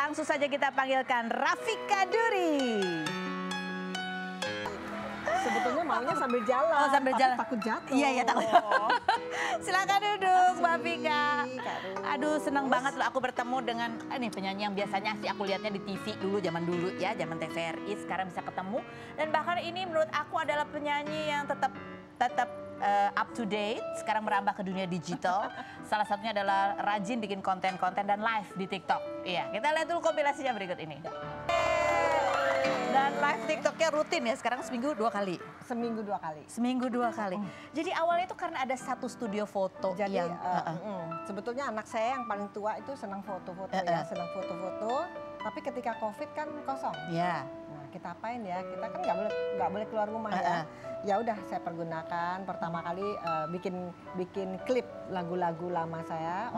Langsung saja kita panggilkan Rafika Duri. Sebetulnya maunya sambil jalan, Oh, sambil jalan. takut jatuh. Iya, takut. Silakan duduk, Mbak Vika. Aduh, senang banget loh aku bertemu dengan ini penyanyi yang biasanya sih aku lihatnya di TV dulu, zaman dulu ya, zaman TVRI. Sekarang bisa ketemu. Dan bahkan ini menurut aku adalah penyanyi yang tetap up to date. Sekarang merambah ke dunia digital. Salah satunya adalah rajin bikin konten-konten dan live di TikTok. Iya, kita lihat dulu kompilasinya berikut ini. Dan live TikToknya rutin ya, sekarang seminggu 2 kali. Seminggu 2 kali. Seminggu 2 kali. Jadi awalnya itu karena ada satu studio foto. Jadi yang, sebetulnya anak saya yang paling tua itu senang foto-foto ya, senang foto-foto. Tapi ketika COVID kan kosong. Ya. Nah, kita apain ya? Kita kan nggak boleh keluar rumah ya. Ya udah saya pergunakan pertama kali bikin klip lagu-lagu lama saya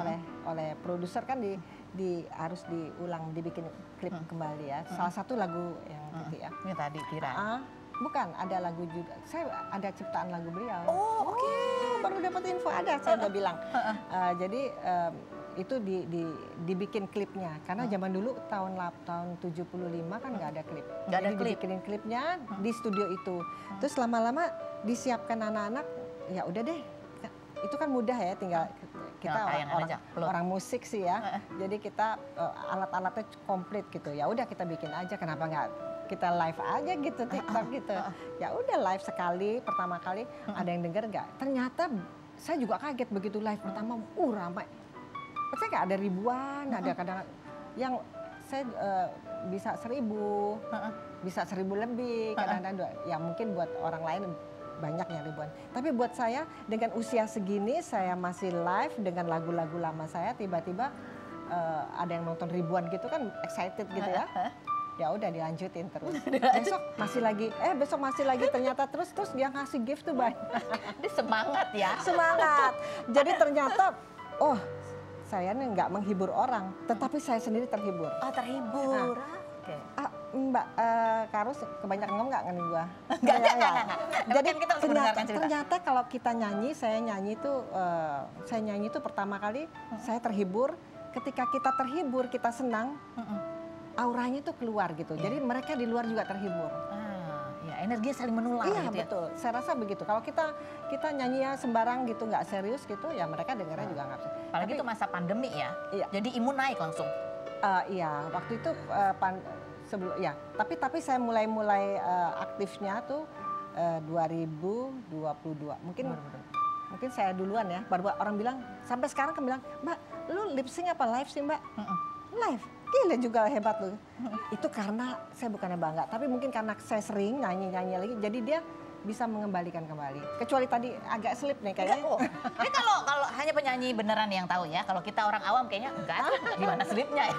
oleh produser kan harus dibikin klip kembali ya. Salah satu lagu yang gitu ya. Ini tadi Kira. Bukan, ada lagu juga. Saya ada ciptaan lagu beliau. Oh, oke. Baru dapat info ada, saya udah bilang. Jadi itu dibikin klipnya. Karena zaman dulu tahun 75 kan nggak ada klip. Nggak ada Jadi klip. dibikinin klipnya di studio itu. Terus lama-lama disiapkan anak-anak, ya udah deh. Itu kan mudah ya, tinggal kita orang musik sih ya. Jadi kita alat-alatnya komplit gitu. Ya udah kita bikin aja, kenapa nggak kita live aja gitu TikTok gitu. Ya udah live sekali, pertama kali ada yang denger nggak? Ternyata saya juga kaget begitu live pertama, ramai. Saya nggak ada ribuan, ada kadang yang saya bisa 1.000, bisa 1.000 lebih, kadang-kadang ya mungkin buat orang lain banyak yang ribuan. Tapi buat saya dengan usia segini saya masih live dengan lagu-lagu lama saya, tiba-tiba ada yang nonton ribuan gitu kan, excited gitu ya. Ya udah dilanjutin terus. Besok masih lagi ternyata terus dia ngasih gift tuh banyak. Dia semangat ya. Semangat. Jadi ternyata saya nih nggak menghibur orang, tetapi saya sendiri terhibur. Oh, terhibur. Oke. Mbak Karus kebanyakan ngomong nggak ngene gua? Enggak. Jadi kita ternyata kalau kita nyanyi, saya nyanyi itu pertama kali saya terhibur. Ketika kita terhibur, kita senang, auranya tuh keluar gitu. Jadi mereka di luar juga terhibur. Ya, energinya saling menular gitu ya. Betul. Saya rasa begitu. Kalau kita nyanyi sembarang gitu, nggak serius gitu, ya mereka dengarnya juga nggak serius. Apalagi itu masa pandemi ya. Iya. Jadi imun naik langsung. Iya, waktu itu sebelum ya. Tapi saya mulai aktifnya tuh 2022. Mungkin saya duluan ya. Baru orang bilang sampai sekarang kan bilang, "Mbak, lu lip sync apa live sih, Mbak?" Live. Gila juga hebat lu. Itu karena saya bukannya bangga, tapi mungkin karena saya sering nyanyi lagi, jadi dia bisa mengembalikan kembali. Kecuali tadi agak slip nih kayaknya. Ini kalau hanya penyanyi beneran yang tahu ya, kalau kita orang awam kayaknya enggak, gimana slipnya ya.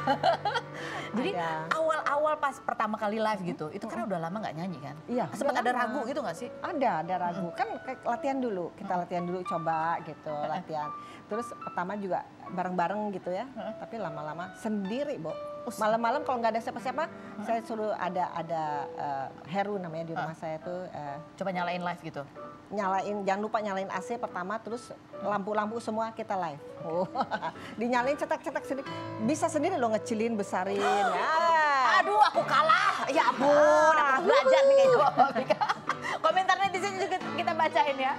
Jadi awal-awal pas pertama kali live gitu, itu kan udah lama nggak nyanyi kan? Iya. Sempat ada ragu gitu nggak sih? Ada ragu. Kan latihan dulu, kita latihan dulu coba gitu, latihan. Terus pertama juga bareng-bareng gitu ya, tapi lama-lama sendiri, Bo. Malam-malam kalau nggak ada siapa-siapa, saya suruh ada Heru namanya di rumah saya tuh. Coba nyalain live gitu? Jangan lupa nyalain AC pertama, terus lampu-lampu semua kita live. Dinyalain cetak-cetak sendiri, bisa sendiri loh ngecilin, besarin. Aduh, aku kalah. Ya ampun, aku belajar nih kayaknya. Komentar netizen juga kita bacain ya.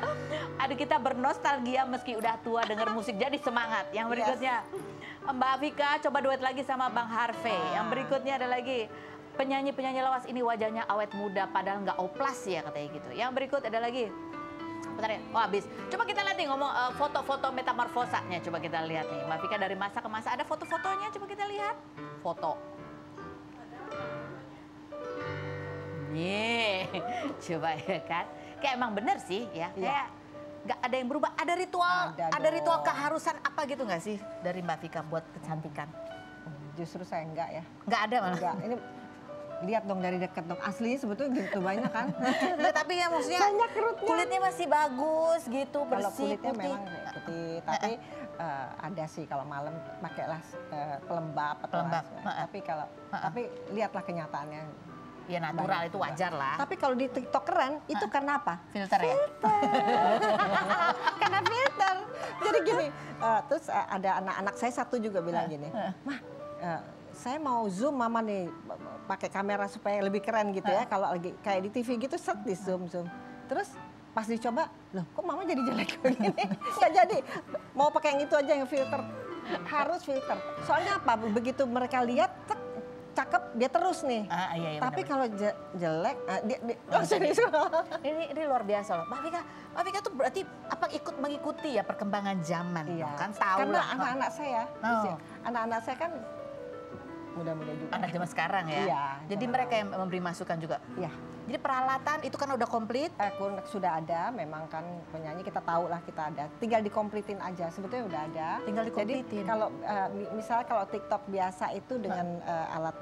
Aduh, kita bernostalgia meski udah tua denger musik, jadi semangat. Yang berikutnya, Mbak Vika coba duet lagi sama Bang Harvey. Yang berikutnya ada lagi, penyanyi-penyanyi lawas ini wajahnya awet muda padahal nggak oplas ya katanya gitu. Yang berikut ada lagi, bentar ya, habis. Coba kita lihat nih ngomong foto-foto metamorfosanya. Coba kita lihat nih, Mbak Vika dari masa ke masa ada foto-fotonya, coba kita lihat. Foto. Nih, coba ya kan. Kayak emang bener sih ya, kayak nggak ada yang berubah. Ada ritual keharusan apa gitu nggak sih dari Mbak Vika buat kecantikan? Justru saya enggak ya. Nggak ada malah? Enggak, ini lihat dong dari dekat dong. Aslinya sebetulnya gitu banyak kan. Nggak, tapi ya maksudnya banyak kulitnya masih bagus gitu, bersih, kalau kulitnya putih. memang putih, tapi ada sih kalau malam pakailah pelembab atau tapi lihatlah kenyataannya. Ya natural itu wajar lah. Tapi kalau di TikTok keren, itu karena apa? Filter ya? Karena filter. Jadi gini, terus ada anak-anak saya satu juga bilang gini, "Mah, saya mau zoom mama nih pakai kamera supaya lebih keren gitu ya. Kalau lagi kayak di TV gitu set di zoom. Terus pas dicoba, loh kok mama jadi jelek begini? Nggak jadi, mau pakai yang itu aja yang filter. Harus filter. Soalnya apa? Begitu mereka lihat, cakep, dia terus nih. Iya, tapi kalau jelek, dia ini luar biasa loh. Mbak Vika tuh berarti apa ikut mengikuti ya perkembangan zaman, iya. Kan tahu karena lah. anak-anak saya, anak-anak saya kan muda-muda juga. Anak zaman sekarang ya. Iya, jadi mereka yang memberi masukan juga. Iya. Jadi peralatan itu kan udah komplit. Sudah ada, memang kan penyanyi kita tahu lah kita ada. Tinggal dikomplitin aja, sebetulnya udah ada. Tinggal dikomplitin. Jadi kalau misalnya kalau TikTok biasa itu dengan alat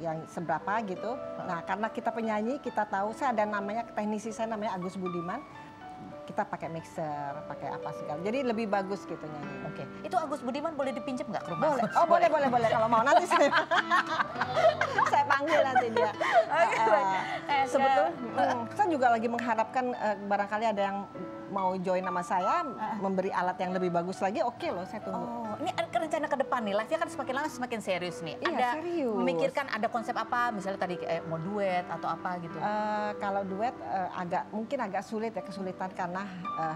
yang seberapa gitu. Nah karena kita penyanyi kita tahu, saya ada namanya teknisi saya namanya Agus Budiman. Kita pakai mixer, pakai apa segala. Jadi lebih bagus gitu nyanyi. Oke. Itu Agus Budiman boleh dipinjam nggak ke rumah? Boleh. Oh boleh kalau mau nanti saya panggil nanti dia. Sebetulnya saya juga lagi mengharapkan barangkali ada yang mau join sama saya, memberi alat yang lebih bagus lagi, oke loh saya tunggu. Oh, ini rencana ke depan nih, live-nya kan semakin lama semakin serius nih. Iya, ada serius. memikirkan ada konsep apa, misalnya tadi mau duet atau apa gitu? Kalau duet mungkin agak sulit ya, kesulitan karena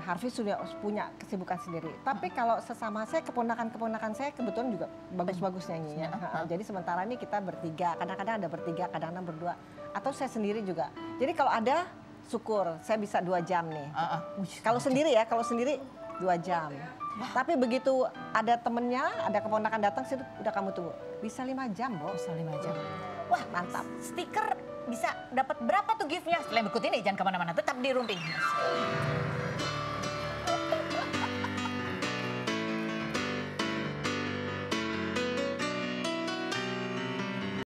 Harvey sudah punya kesibukan sendiri. Tapi kalau sesama saya, keponakan saya kebetulan juga bagus-bagus nyanyinya. Jadi sementara ini kita bertiga, kadang-kadang ada bertiga, kadang-kadang berdua. Atau saya sendiri juga. Jadi kalau ada, syukur saya bisa 2 jam nih. Kalau sendiri 2 jam. Tapi begitu ada temennya, ada keponakan datang, situ udah kamu tunggu. Bisa 5 jam, Bo. Bisa 5 jam. Wah, mantap. Stiker bisa dapat berapa tuh gift-nya? Setelah ikut ini jangan kemana-mana, tetap di Rumping.